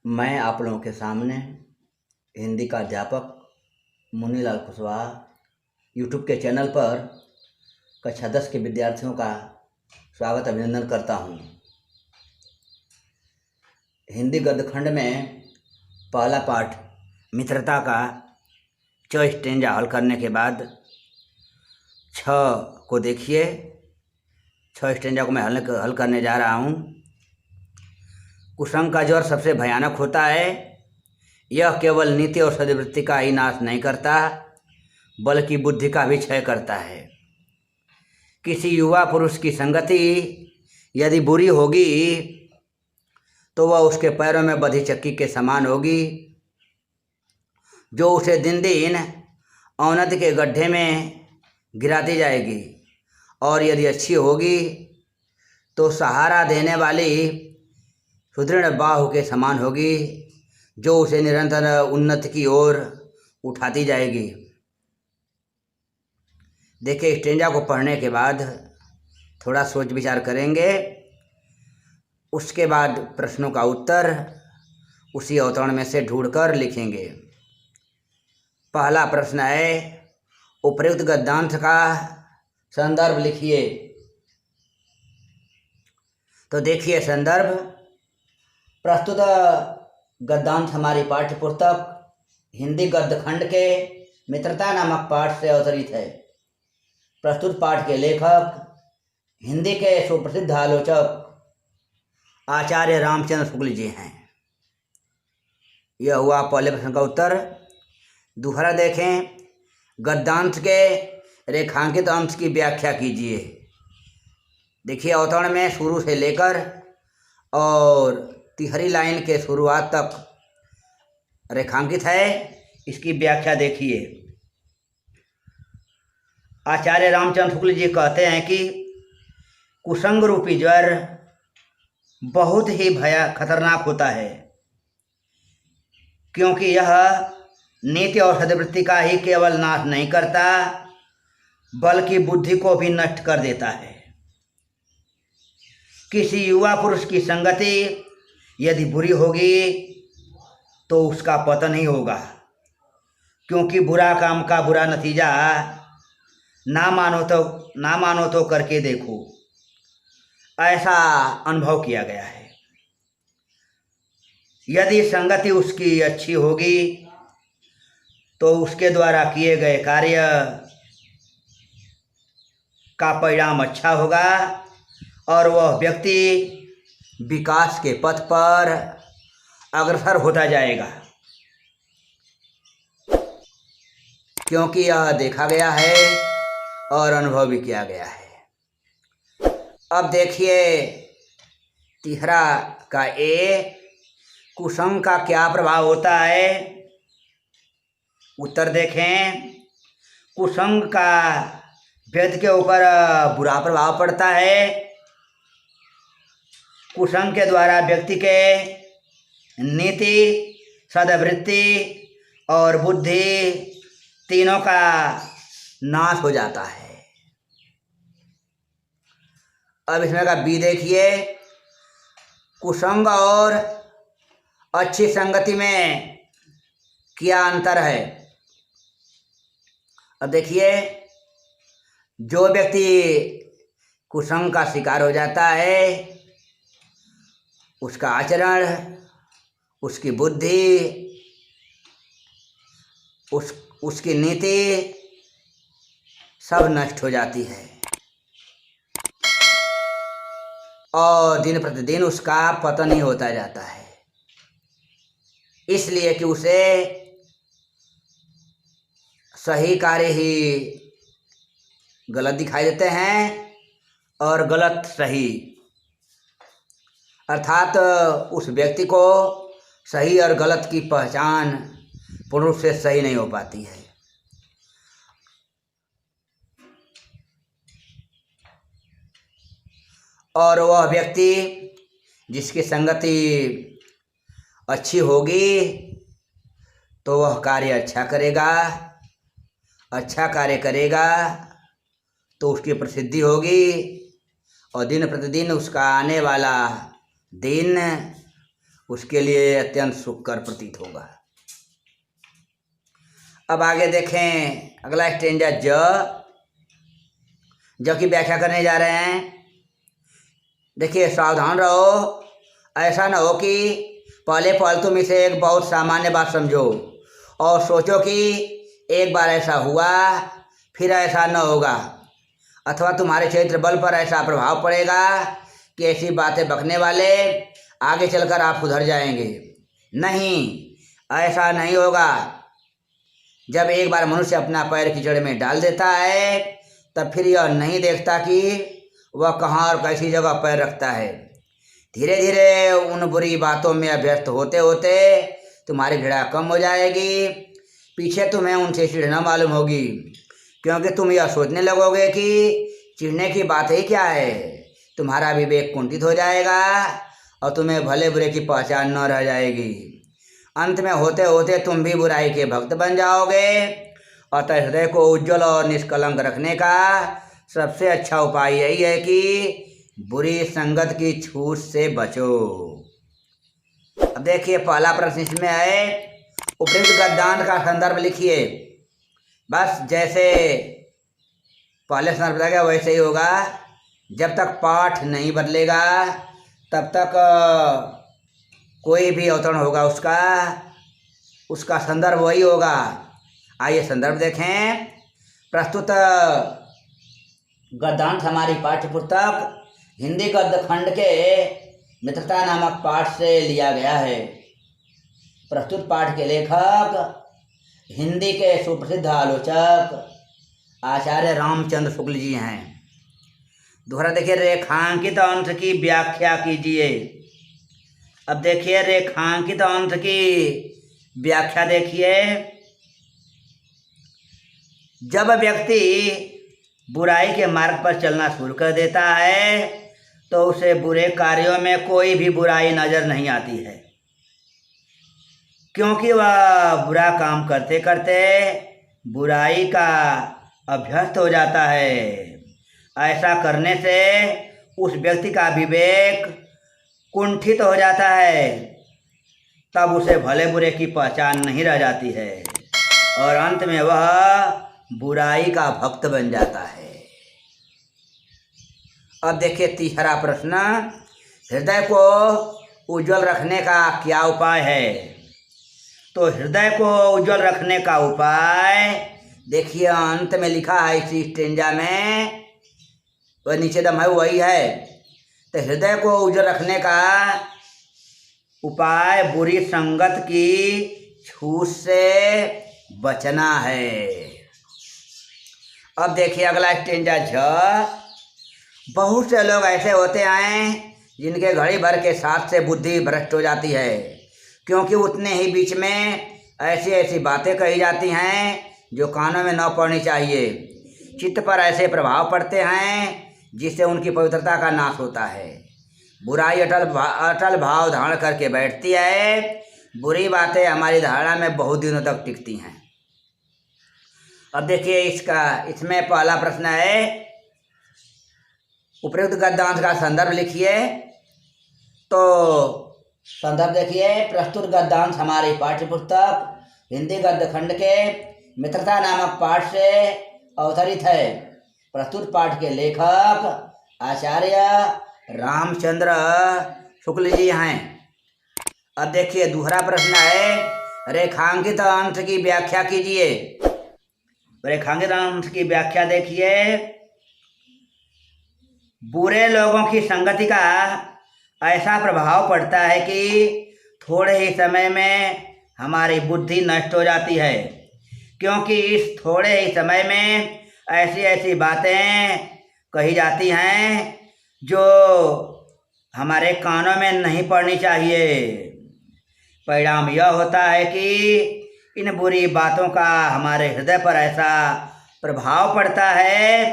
मैं आप लोगों के सामने हिंदी का अध्यापक मुनीलाल कुशवाहा यूट्यूब के चैनल पर कक्षा 10 के विद्यार्थियों का स्वागत अभिनंदन करता हूँ। हिंदी गद्यखंड में पहला पाठ मित्रता का च स्टेंजा हल करने के बाद छ को देखिए। छ स्टेंजा को मैं हल करने जा रहा हूँ। कुसंग का ज्वर सबसे भयानक होता है। यह केवल नीति और सद्वृत्ति का ही नाश नहीं करता बल्कि बुद्धि का भी क्षय करता है। किसी युवा पुरुष की संगति यदि बुरी होगी तो वह उसके पैरों में बंधी चक्की के समान होगी, जो उसे दिन दिन अवनति के गड्ढे में गिराती जाएगी। और यदि अच्छी होगी तो सहारा देने वाली सुदृढ़ बाहु के समान होगी, जो उसे निरंतर उन्नति की ओर उठाती जाएगी। देखिए, स्टेंजा को पढ़ने के बाद थोड़ा सोच विचार करेंगे। उसके बाद प्रश्नों का उत्तर उसी अवतरण में से ढूंढकर लिखेंगे। पहला प्रश्न है, उपर्युक्त गद्यांश का संदर्भ लिखिए। तो देखिए संदर्भ, प्रस्तुत गद्यांश हमारी पाठ्य पुस्तक हिंदी गद्यखंड के मित्रता नामक पाठ से अवतरित है। प्रस्तुत पाठ के लेखक हिंदी के सुप्रसिद्ध आलोचक आचार्य रामचंद्र शुक्ल जी हैं। यह हुआ पहले प्रश्न का उत्तर। दूसरा देखें, गद्यांश के रेखांकित अंश की व्याख्या कीजिए। देखिए, अवतरण में शुरू से लेकर और तीसरी लाइन के शुरुआत तक रेखांकित है। इसकी व्याख्या देखिए। आचार्य रामचंद्र शुक्ल जी कहते हैं कि कुसंग रूपी ज्वर बहुत ही खतरनाक होता है, क्योंकि यह नीति और सद्वृत्ति का ही केवल नाश नहीं करता बल्कि बुद्धि को भी नष्ट कर देता है। किसी युवा पुरुष की संगति यदि बुरी होगी तो उसका पतन ही होगा, क्योंकि बुरा काम का बुरा नतीजा ना मानो तो करके देखो, ऐसा अनुभव किया गया है। यदि संगति उसकी अच्छी होगी तो उसके द्वारा किए गए कार्य का परिणाम अच्छा होगा और वह व्यक्ति विकास के पथ पर अग्रसर होता जाएगा, क्योंकि यह देखा गया है और अनुभव भी किया गया है। अब देखिए तीसरा का ए, कुसंग का क्या प्रभाव होता है। उत्तर देखें, कुसंग का व्यक्ति के ऊपर बुरा प्रभाव पड़ता है। कुसंग के द्वारा व्यक्ति के नीति, सद्वृत्ति और बुद्धि तीनों का नाश हो जाता है। अब इसमें का बी देखिए, कुसंग और अच्छी संगति में क्या अंतर है। अब देखिए, जो व्यक्ति कुसंग का शिकार हो जाता है उसका आचरण, उसकी बुद्धि, उसकी नीति सब नष्ट हो जाती है और दिन प्रतिदिन उसका पतन ही होता जाता है, इसलिए कि उसे सही कार्य ही गलत दिखाई देते हैं और गलत सही, अर्थात उस व्यक्ति को सही और गलत की पहचान पूर्ण रूप से सही नहीं हो पाती है। और वह व्यक्ति जिसकी संगति अच्छी होगी तो वह कार्य अच्छा करेगा, अच्छा कार्य करेगा तो उसकी प्रसिद्धि होगी और दिन प्रतिदिन उसका आने वाला दिन उसके लिए अत्यंत सुखकर प्रतीत होगा। अब आगे देखें अगला स्टेंजा ज की व्याख्या करने जा रहे हैं। देखिए, सावधान रहो, ऐसा न हो कि पहले पहल तुम इसे एक बहुत सामान्य बात समझो और सोचो कि एक बार ऐसा हुआ फिर ऐसा न होगा, अथवा तुम्हारे चरित्र बल पर ऐसा प्रभाव पड़ेगा कि ऐसी बातें बकने वाले आगे चलकर आप सुधर जाएंगे। नहीं, ऐसा नहीं होगा। जब एक बार मनुष्य अपना पैर कीचड़ में डाल देता है तब फिर यह नहीं देखता कि वह कहाँ और कैसी जगह पैर रखता है। धीरे धीरे उन बुरी बातों में अभ्यस्त होते होते तुम्हारी घृणा कम हो जाएगी। पीछे तुम्हें उनसे चिढ़ना मालूम होगी, क्योंकि तुम यह सोचने लगोगे कि चिढ़ने की बात ही क्या है। तुम्हारा विवेक कुंठित हो जाएगा और तुम्हें भले बुरे की पहचान न रह जाएगी। अंत में होते होते तुम भी बुराई के भक्त बन जाओगे। अतः हृदय को उज्ज्वल और निष्कलंक रखने का सबसे अच्छा उपाय यही है कि बुरी संगत की छूट से बचो। अब देखिए, पहला प्रश्न इसमें है, उपयुक्त गद्यांश का संदर्भ लिखिए। बस जैसे पहले संदर्भ बताया गया वैसे ही होगा। जब तक पाठ नहीं बदलेगा तब तक कोई भी अवतरण होगा उसका संदर्भ वही होगा। आइए संदर्भ देखें। प्रस्तुत गद्यांश हमारी पाठ्य पुस्तक हिंदी गद्य खंड के मित्रता नामक पाठ से लिया गया है। प्रस्तुत पाठ के लेखक हिंदी के सुप्रसिद्ध आलोचक आचार्य रामचंद्र शुक्ल जी हैं। दोहरा देखिए, रेखांकित अंश की व्याख्या कीजिए। अब देखिए, रेखांकित अंश की व्याख्या देखिए। जब व्यक्ति बुराई के मार्ग पर चलना शुरू कर देता है तो उसे बुरे कार्यों में कोई भी बुराई नजर नहीं आती है, क्योंकि वह बुरा काम करते करते बुराई का अभ्यस्त हो जाता है। ऐसा करने से उस व्यक्ति का विवेक कुंठित हो जाता है, तब उसे भले बुरे की पहचान नहीं रह जाती है और अंत में वह बुराई का भक्त बन जाता है। अब देखिए तीसरा प्रश्न, हृदय को उज्ज्वल रखने का क्या उपाय है। तो हृदय को उज्ज्वल रखने का उपाय देखिए, अंत में लिखा है इसी स्टेंजा में, वह नीचे दम है वही है। तो हृदय को उज्ज्वल रखने का उपाय बुरी संगत की छूट से बचना है। अब देखिए अगला स्टेंजा झ। बहुत से लोग ऐसे होते हैं जिनके घड़ी भर के साथ से बुद्धि भ्रष्ट हो जाती है, क्योंकि उतने ही बीच में ऐसी ऐसी बातें कही जाती हैं जो कानों में न पड़नी चाहिए। चित्त पर ऐसे प्रभाव पड़ते हैं जिससे उनकी पवित्रता का नाश होता है। बुराई अटल भाव धारण करके बैठती है। बुरी बातें हमारी धारणा में बहुत दिनों तक टिकती हैं। अब देखिए इसमें पहला प्रश्न है, उपयुक्त गद्यांश का संदर्भ लिखिए। तो संदर्भ देखिए, प्रस्तुत गद्यांश हमारी पाठ्य पुस्तक हिंदी गद्य खंड के मित्रता नामक पाठ से अवतरित है। प्रस्तुत पाठ के लेखक आचार्य रामचंद्र शुक्ल जी हैं। अब देखिए दूसरा प्रश्न है, रेखांकित अंश की व्याख्या कीजिए। रेखांकित अंश की व्याख्या देखिए, बुरे लोगों की संगति का ऐसा प्रभाव पड़ता है कि थोड़े ही समय में हमारी बुद्धि नष्ट हो जाती है, क्योंकि इस थोड़े ही समय में ऐसी ऐसी बातें कही जाती हैं जो हमारे कानों में नहीं पड़नी चाहिए। परिणाम यह होता है कि इन बुरी बातों का हमारे हृदय पर ऐसा प्रभाव पड़ता है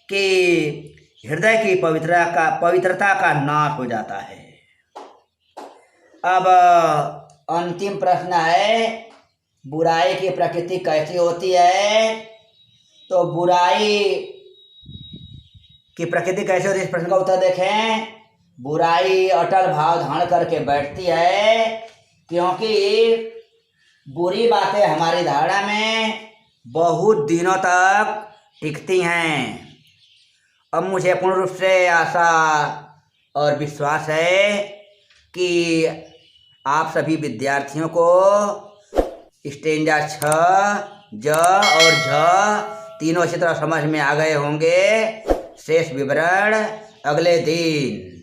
कि हृदय की पवित्रता का नाश हो जाता है। अब अंतिम प्रश्न है, बुराई की प्रकृति कैसी होती है। तो बुराई की प्रकृति कैसे होती है, इस प्रश्न का उत्तर देखें। बुराई अटल भाव धारण करके बैठती है, क्योंकि बुरी बातें हमारी धारणा में बहुत दिनों तक टिकती हैं। अब मुझे पूर्ण रूप से आशा और विश्वास है कि आप सभी विद्यार्थियों को स्टेंजा 6 ज और झ तीनों अच्छी तरह समझ में आ गए होंगे। शेष विवरण अगले दिन।